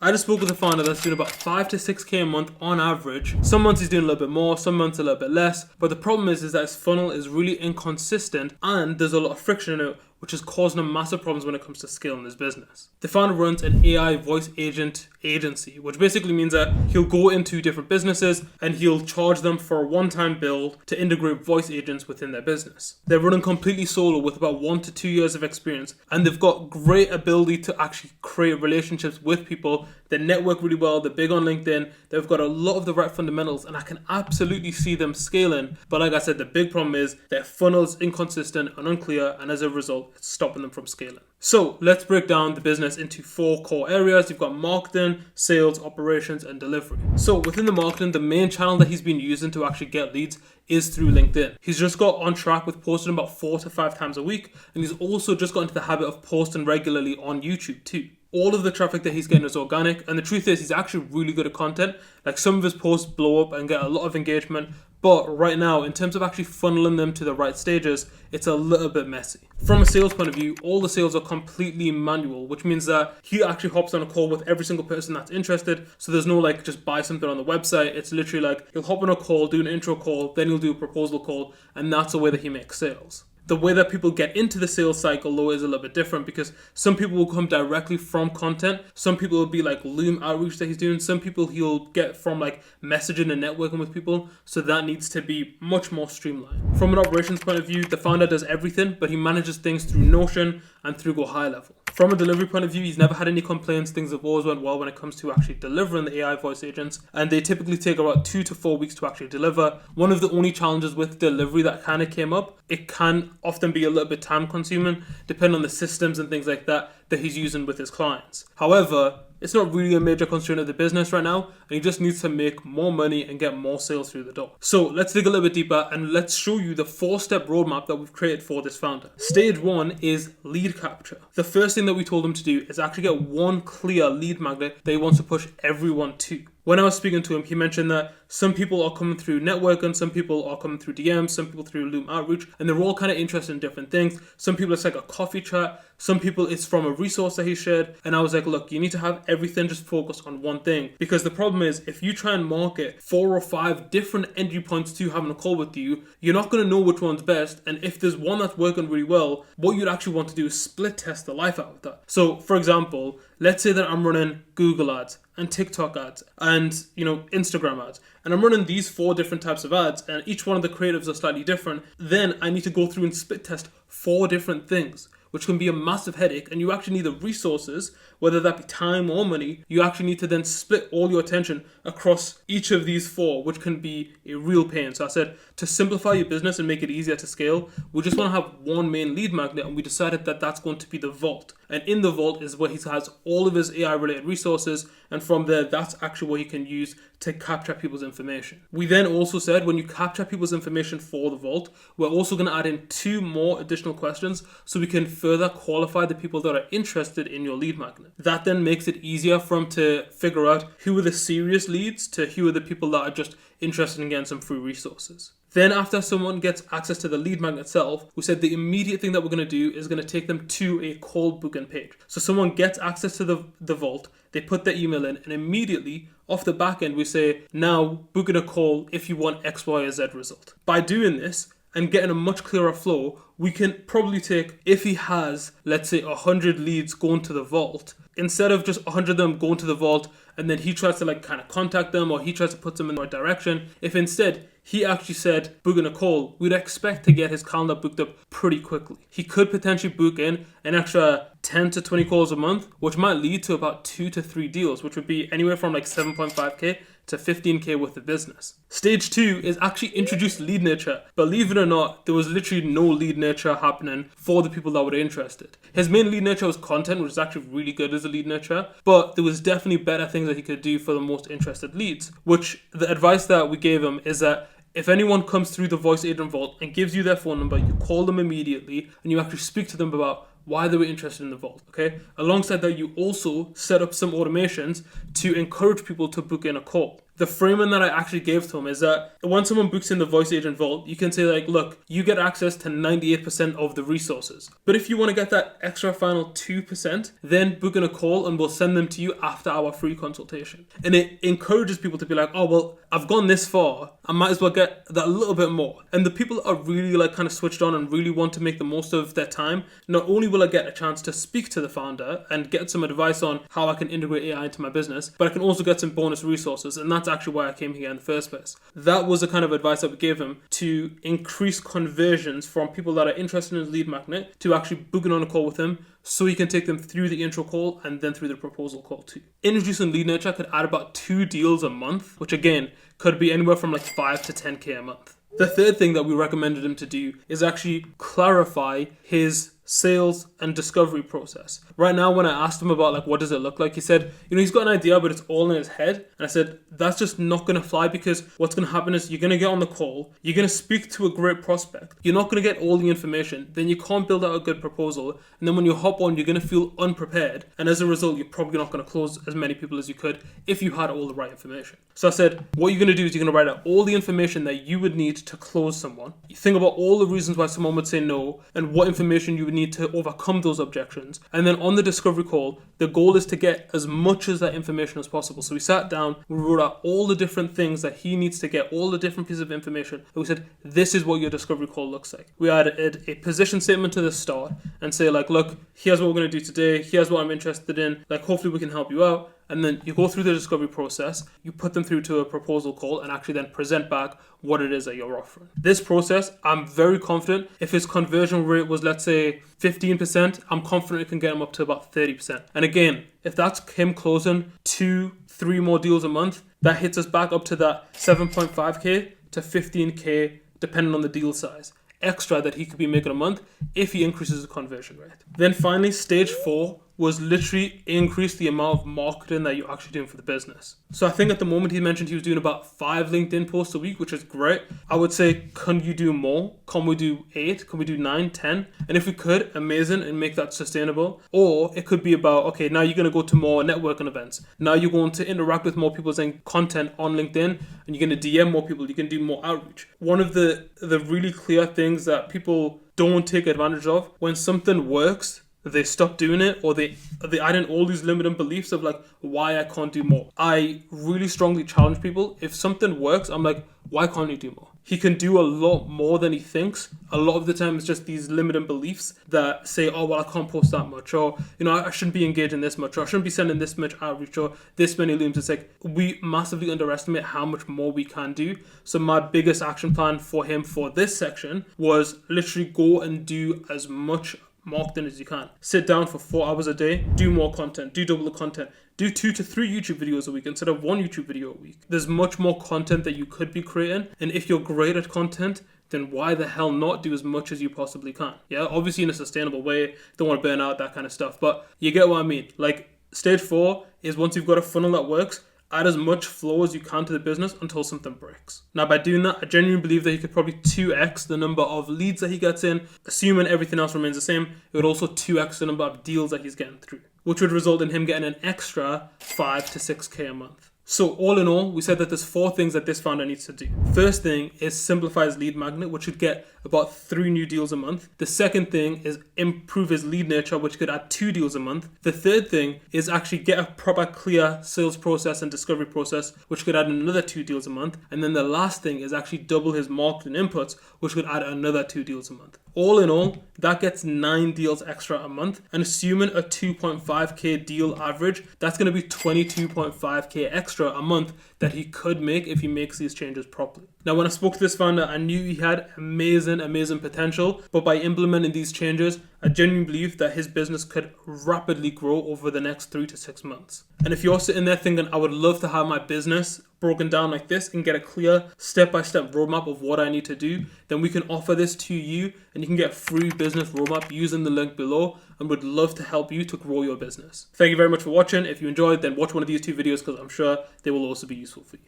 I just spoke with a founder that's doing about 5 to 6K a month on average. Some months he's doing a little bit more, some months a little bit less. But the problem is that his funnel is really inconsistent and there's a lot of friction in it, which is causing him massive problems when it comes to scaling his business. The founder runs an AI voice agent agency, which basically means that he'll go into different businesses and he'll charge them for a one-time bill to integrate voice agents within their business. They're running completely solo with about 1 to 2 years of experience, and they've got great ability to actually create relationships with people. They network really well, they're big on LinkedIn, they've got a lot of the right fundamentals, and I can absolutely see them scaling. But like I said, the big problem is their funnel's inconsistent and unclear, and as a result, it's stopping them from scaling. So let's break down the business into 4 core areas. You've got marketing, sales, operations, and delivery. So within the marketing, the main channel that he's been using to actually get leads is through LinkedIn. He's just got on track with posting about 4 to 5 times a week, and he's also just got into the habit of posting regularly on YouTube too. All of the traffic that he's getting is organic, and the truth is he's actually really good at content. Like, some of his posts blow up and get a lot of engagement, but right now, in terms of actually funneling them to the right stages, it's a little bit messy. From a sales point of view, all the sales are completely manual, which means that he actually hops on a call with every single person that's interested. So there's no like just buy something on the website. It's literally like he'll hop on a call, do an intro call, then he'll do a proposal call, and that's the way that he makes sales. The way that people get into the sales cycle though is a little bit different, because some people will come directly from content. Some people will be like Loom outreach that he's doing. Some people he'll get from like messaging and networking with people. So that needs to be much more streamlined. From an operations point of view, the founder does everything, but he manages things through Notion and through Go High Level. From a delivery point of view, he's never had any complaints. Things have always went well when it comes to actually delivering the AI voice agents, and they typically take about 2 to 4 weeks to actually deliver. One of the only challenges with delivery that kind of came up, it can often be a little bit time consuming depending on the systems and things like that he's using with his clients. However, it's not really a major constraint of the business right now, and he just needs to make more money and get more sales through the door. So let's dig a little bit deeper and let's show you the 4-step roadmap that we've created for this founder. Stage 1 is lead capture. The first thing that we told him to do is actually get one clear lead magnet that he wants to push everyone to. When I was speaking to him, he mentioned that some people are coming through networking, some people are coming through DMs, some people through Loom outreach, and they're all kind of interested in different things. Some people it's like a coffee chat, some people it's from a resource that he shared. And I was like, look, you need to have everything just focused on one thing, because the problem is if you try and market 4 or 5 different entry points to having a call with you, you're not going to know which one's best. And if there's one that's working really well, what you'd actually want to do is split test the life out of that. So for example, let's say that I'm running Google ads and TikTok ads and Instagram ads, and I'm running these 4 different types of ads, and each one of the creatives are slightly different. Then I need to go through and split test 4 different things, which can be a massive headache, and you actually need the resources, whether that be time or money. You actually need to then split all your attention across each of these 4, which can be a real pain. So I said, to simplify your business and make it easier to scale, we just want to have one main lead magnet, and we decided that that's going to be the vault. And in the vault is where he has all of his AI related resources, and from there, that's actually what he can use to capture people's information. We then also said, when you capture people's information for the vault, we're also going to add in 2 more additional questions so we can further qualify the people that are interested in your lead magnet. That then makes it easier for him to figure out who are the serious leads to who are the people that are just interested in getting some free resources. Then after someone gets access to the lead magnet itself, we said the immediate thing that we're going to do is going to take them to a cold booking page. So someone gets access to the vault, they put their email in, and immediately off the back end we say, now book in a call if you want X, Y, or Z result. By doing this and getting a much clearer flow, we can probably take, if he has, let's say 100 leads going to the vault, instead of just 100 of them going to the vault and then he tries to like kind of contact them or he tries to put them in the right direction, if instead he actually said book in a call, we'd expect to get his calendar booked up pretty quickly. He could potentially book in an extra 10 to 20 calls a month, which might lead to about 2 to 3 deals, which would be anywhere from like 7.5k to 15k with the business. Stage 2 is actually introduce lead nurture. Believe it or not, there was literally no lead nurture happening for the people that were interested. His main lead nurture was content, which is actually really good as a lead nurture, but there was definitely better things that he could do for the most interested leads, which the advice that we gave him is that if anyone comes through the voice agent vault and gives you their phone number, you call them immediately and you actually speak to them about why they were interested in the vault, okay? Alongside that, you also set up some automations to encourage people to book in a call. The framing that I actually gave to him is that when someone books in the voice agent vault, you can say like, look, you get access to 98% of the resources. But if you want to get that extra final 2%, then book in a call and we'll send them to you after our free consultation. And it encourages people to be like, oh, well, I've gone this far, I might as well get that little bit more. And the people that are really like kind of switched on and really want to make the most of their time, not only will I get a chance to speak to the founder and get some advice on how I can integrate AI into my business, but I can also get some bonus resources. And that's actually why I came here in the first place. That was the kind of advice that we gave him to increase conversions from people that are interested in his lead magnet to actually booking on a call with him, so you can take them through the intro call and then through the proposal call too. Introducing lead nurture could add about 2 deals a month, which again could be anywhere from like 5 to 10k a month. The third thing that we recommended him to do is actually clarify his sales and discovery process. Right now, when I asked him about like what does it look like, he said, he's got an idea, but it's all in his head. And I said, that's just not going to fly, because what's going to happen is you're going to get on the call, you're going to speak to a great prospect, you're not going to get all the information, then you can't build out a good proposal, and then when you hop on, you're going to feel unprepared, and as a result, you're probably not going to close as many people as you could if you had all the right information. So I said, what you're going to do is you're going to write out all the information that you would need to close someone. You think about all the reasons why someone would say no and what information you would need to overcome those objections. And then on the discovery call, the goal is to get as much of that information as possible. So we sat down, we wrote out all the different things that he needs to get, all the different pieces of information. And we said, this is what your discovery call looks like. We added a position statement to the start and say like, look, here's what we're going to do today. Here's what I'm interested in. Like, hopefully we can help you out. And then you go through the discovery process, you put them through to a proposal call and actually then present back what it is that you're offering. This process, I'm very confident if his conversion rate was, let's say, 15%, I'm confident it can get him up to about 30%. And again, if that's him closing 2-3 more deals a month, that hits us back up to that 7.5k to 15k, depending on the deal size, extra that he could be making a month if he increases the conversion rate. Then finally, stage 4 was literally increase the amount of marketing that you're actually doing for the business. So I think at the moment he mentioned he was doing about 5 LinkedIn posts a week, which is great. I would say, can you do more? Can we do 8? Can we do 9, 10? And if we could, amazing, and make that sustainable. Or it could be about, okay, now you're going to go to more networking events. Now you're going to interact with more people saying content on LinkedIn, and you're going to DM more people. You can do more outreach. One of the really clear things that people don't take advantage of, when something works, they stop doing it, or they add in all these limiting beliefs of like why I can't do more. I really strongly challenge people. If something works, I'm like, why can't you do more? He can do a lot more than he thinks. A lot of the time it's just these limiting beliefs that say, oh, well, I can't post that much, or, I shouldn't be engaging this much, or I shouldn't be sending this much outreach, or this many looms. It's like, we massively underestimate how much more we can do. So my biggest action plan for him for this section was literally go and do as much marketing as you can. Sit down for 4 hours a day, do more content, do double the content, do 2 to 3 YouTube videos a week instead of 1 YouTube video a week. There's much more content that you could be creating, and if you're great at content, then why the hell not do as much as you possibly can? Yeah, obviously in a sustainable way, don't want to burn out, that kind of stuff, but you get what I mean. Like, stage 4 is once you've got a funnel that works, add as much flow as you can to the business until something breaks. Now, by doing that, I genuinely believe that he could probably 2x the number of leads that he gets in, assuming everything else remains the same. It would also 2x the number of deals that he's getting through, which would result in him getting an extra 5 to 6k a month. So all in all, we said that there's 4 things that this founder needs to do. First thing is simplify his lead magnet, which should get about 3 new deals a month. The second thing is improve his lead nurture, which could add 2 deals a month. The third thing is actually get a proper clear sales process and discovery process, which could add another 2 deals a month. And then the last thing is actually double his marketing inputs, which could add another 2 deals a month. All in all, that gets 9 deals extra a month. And assuming a 2.5k deal average, that's going to be 22.5k extra a month that he could make if he makes these changes properly. Now, when I spoke to this founder, I knew he had amazing potential, but by implementing these changes, I genuinely believe that his business could rapidly grow over the next 3 to 6 months. And if you're sitting there thinking, I would love to have my business broken down like this and get a clear step-by-step roadmap of what I need to do, then we can offer this to you and you can get a free business roadmap using the link below, and would love to help you to grow your business. Thank you very much for watching. If you enjoyed, then watch one of these 2 videos because I'm sure they will also be useful for you.